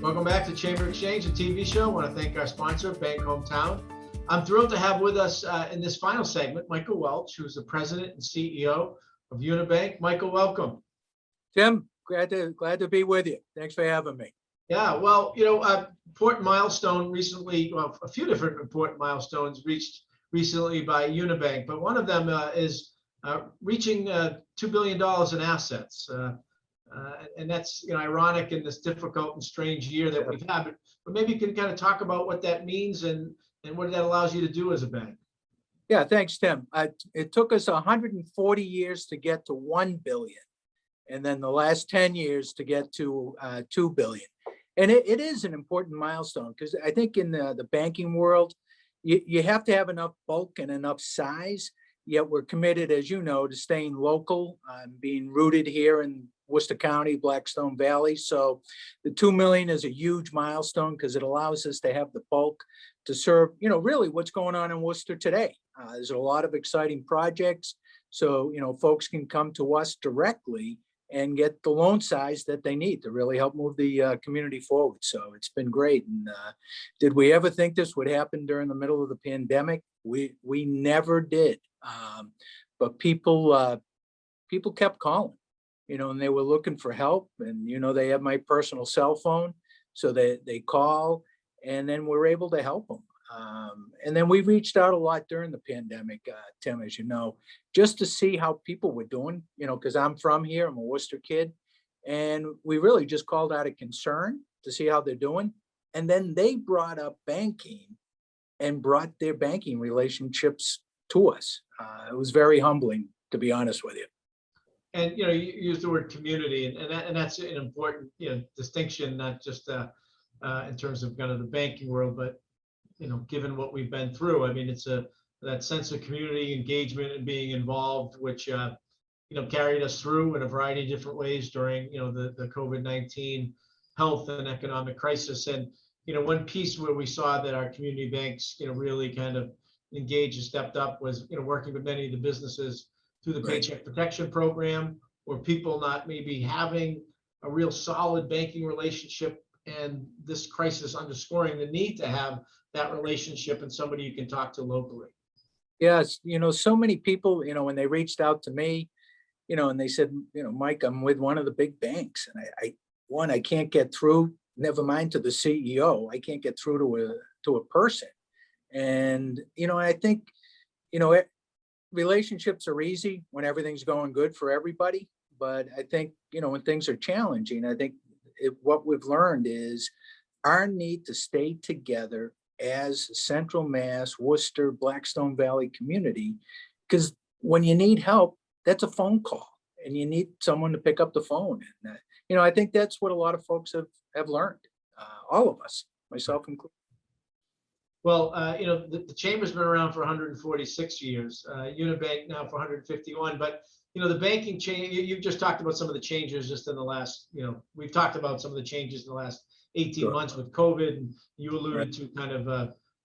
Welcome back to Chamber Exchange, a TV show. I want to thank our sponsor, Bank Hometown. I'm thrilled to have with us in this final segment, Michael Welch, who's the president and CEO of UniBank. Michael, welcome. Tim, glad to be with you. Thanks for having me. Yeah, well, important milestone recently, well, a few different important milestones reached recently by UniBank, but one of them is reaching $2 billion in assets. And that's ironic in this difficult and strange year that we've had. But maybe you can kind of talk about what that means and what that allows you to do as a bank. Yeah, thanks, Tim. It took us 140 years to get to 1 billion, and then the last 10 years to get to 2 billion. And it is an important milestone because I think in the banking world, you have to have enough bulk and enough size. Yet we're committed, as you know, to staying local, being rooted here in Worcester County, Blackstone Valley. So the 2 million is a huge milestone because it allows us to have the bulk to serve, really what's going on in Worcester today. There's a lot of exciting projects. So, folks can come to us directly and get the loan size that they need to really help move the community forward. So it's been great. And did we ever think this would happen during the middle of the pandemic? We never did. But people kept calling, and they were looking for help. And, they have my personal cell phone. So they call, and then we're able to help them. And then we reached out a lot during the pandemic, Tim, as you know, just to see how people were doing, because I'm from here, I'm a Worcester kid. And we really just called out of concern to see how they're doing. And then they brought up banking and brought their banking relationships to us. It was very humbling, to be honest with you. And you use the word community, and that's an important distinction, not just in terms of kind of the banking world, but given what we've been through. I mean, it's that sense of community engagement and being involved, which carried us through in a variety of different ways during the COVID-19 health and economic crisis. And one piece where we saw that our community banks really kind of engaged and stepped up was working with many of the businesses through the Paycheck Protection Program, or people not maybe having a real solid banking relationship, and this crisis underscoring the need to have that relationship and somebody you can talk to locally. Yes, so many people, when they reached out to me, and they said, Mike, I'm with one of the big banks, and I can't get through, never mind to the CEO, I can't get through to a person. And, I think, relationships are easy when everything's going good for everybody. But I think, when things are challenging, I think what we've learned is our need to stay together as Central Mass, Worcester, Blackstone Valley community, because when you need help, that's a phone call and you need someone to pick up the phone. And, I think that's what a lot of folks have learned, all of us, myself included. Well, the Chamber's been around for 146 years, UniBank now for 151, but the banking change, you've just talked about some of the changes just in the last, we've talked about some of the changes in the last 18 months with COVID, and you alluded to kind of,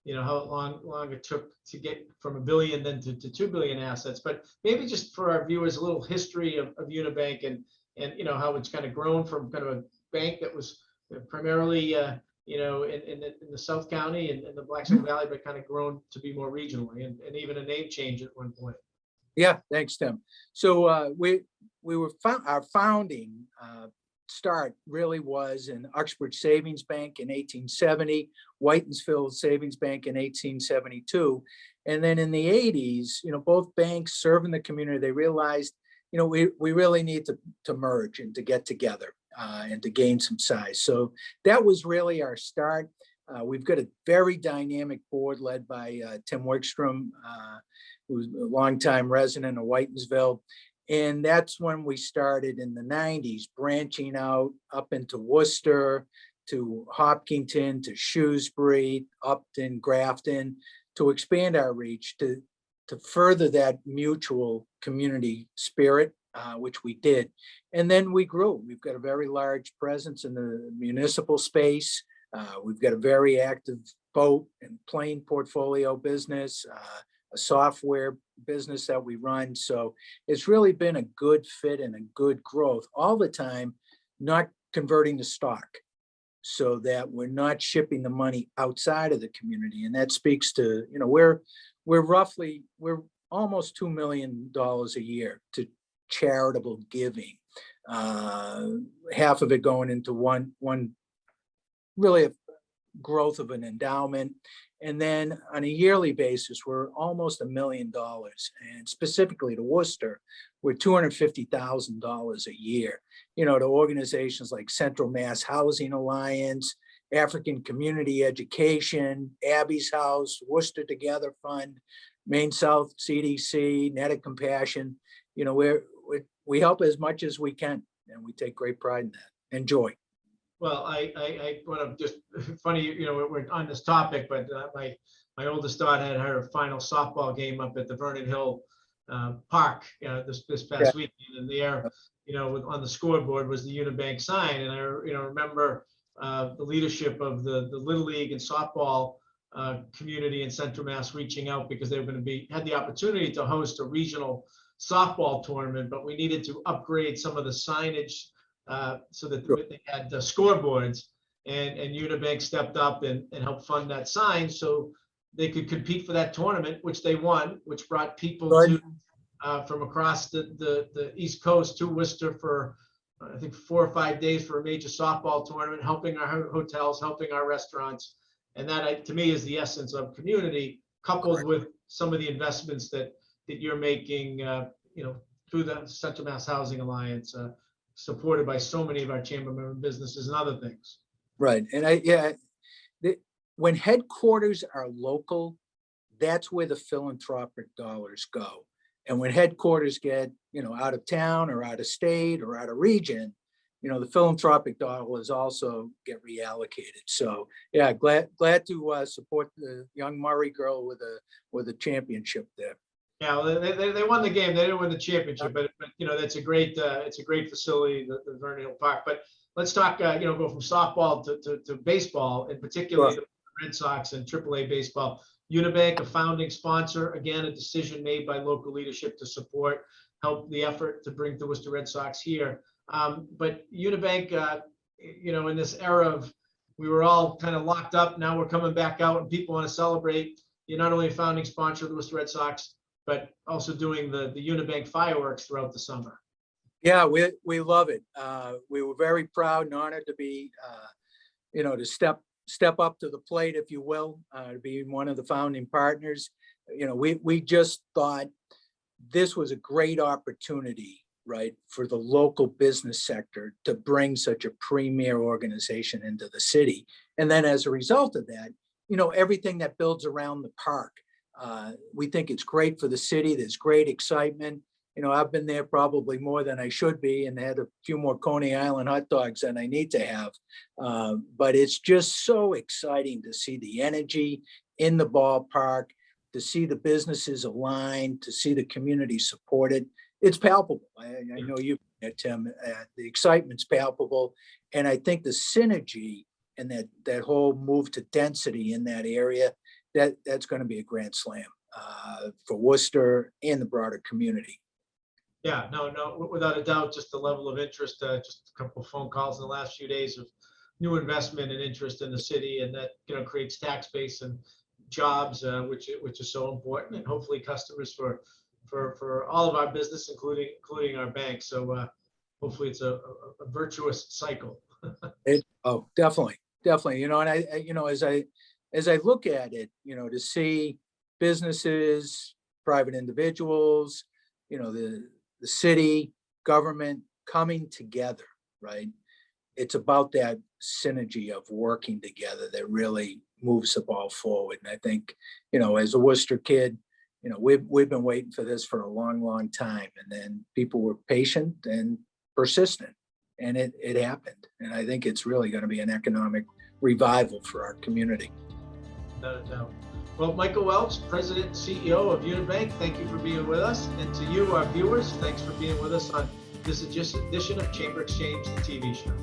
how long it took to get from $1 billion then to 2 billion assets. But maybe just for our viewers, a little history of UniBank and how it's kind of grown from kind of a bank that was primarily, in the South County and the Blackstone Valley, but kind of grown to be more regionally, and even a name change at one point. Yeah, thanks, Tim. So we were our founding start really was in Uxbridge Savings Bank in 1870, Whitensville Savings Bank in 1872. And then in the 80s, both banks serving the community, they realized, we really need to merge and to get together and to gain some size. So that was really our start. We've got a very dynamic board led by Tim Wickstrom, who's a longtime resident of Whitensville. And that's when we started in the 90s, branching out up into Worcester, to Hopkinton, to Shrewsbury, Upton, Grafton, to expand our reach, to further that mutual community spirit, which we did. And then we grew. We've got a very large presence in the municipal space. We've got a very active boat and plane portfolio business, a software business that we run. So it's really been a good fit and a good growth all the time, not converting to stock. so that we're not shipping the money outside of the community. And that speaks to, we're almost $2 million a year to charitable giving. Half of it going into one really a growth of an endowment. And then on a yearly basis, we're almost $1 million. And specifically to Worcester, we're $250,000 a year, to organizations like Central Mass Housing Alliance, African Community Education, Abby's House, Worcester Together Fund, Maine South CDC, Net of Compassion. We help as much as we can, and we take great pride in that. Enjoy. Well, I want to just funny, we're on this topic, but my oldest daughter had her final softball game up at the Vernon Hill Park this past weekend, and there, on the scoreboard was the UniBank sign, and I remember the leadership of the Little League and softball community in Central Mass reaching out because they were going to had the opportunity to host a regional softball tournament, but we needed to upgrade some of the signage so that they had the scoreboards, and UniBank stepped up and helped fund that sign so they could compete for that tournament, which they won, which brought people from across the East Coast to Worcester for, I think, 4 or 5 days for a major softball tournament, helping our hotels, helping our restaurants. And that, to me, is the essence of community, coupled with some of the investments that you're making, through the Central Mass Housing Alliance, supported by so many of our chamber member businesses and other things. Right. And when headquarters are local, that's where the philanthropic dollars go. And when headquarters get, out of town or out of state or out of region, the philanthropic dollars also get reallocated. So yeah, glad to support the young Murray girl with a championship there. Yeah, well, they won the game. They didn't win the championship, but that's a great facility, the Vernon Hill Park. But let's talk, go from softball to baseball, and particularly the Red Sox and AAA baseball. UniBank, a founding sponsor, again, a decision made by local leadership to help the effort to bring the Worcester Red Sox here. But UniBank, in this era of, we were all kind of locked up. Now we're coming back out and people want to celebrate. You're not only a founding sponsor of the Worcester Red Sox, but also doing the UniBank fireworks throughout the summer. Yeah, we love it. We were very proud and honored to be, to step up to the plate, if you will, to be one of the founding partners. We just thought this was a great opportunity, right, for the local business sector to bring such a premier organization into the city. And then as a result of that, everything that builds around the park. We think it's great for the city. There's great excitement. I've been there probably more than I should be and had a few more Coney Island hot dogs than I need to have. But it's just so exciting to see the energy in the ballpark, to see the businesses aligned, to see the community supported. It's palpable. I know you, Tim, the excitement's palpable. And I think the synergy and that whole move to density in that area, that's going to be a grand slam for Worcester and the broader community. Yeah, no, without a doubt, just the level of interest, just a couple of phone calls in the last few days of new investment and interest in the city, and that, creates tax base and jobs, which is so important, and hopefully customers for all of our business, including our bank. So hopefully it's a virtuous cycle. Definitely. And as I look at it, to see businesses, private individuals, the city, government coming together, right? It's about that synergy of working together that really moves the ball forward. And I think, as a Worcester kid, we've been waiting for this for a long, long time. And then people were patient and persistent, and it happened. And I think it's really going to be an economic revival for our community. Without a doubt. Well, Michael Welch, President and CEO of UniBank, thank you for being with us. And to you, our viewers, thanks for being with us on this edition of Chamber Exchange, the TV show.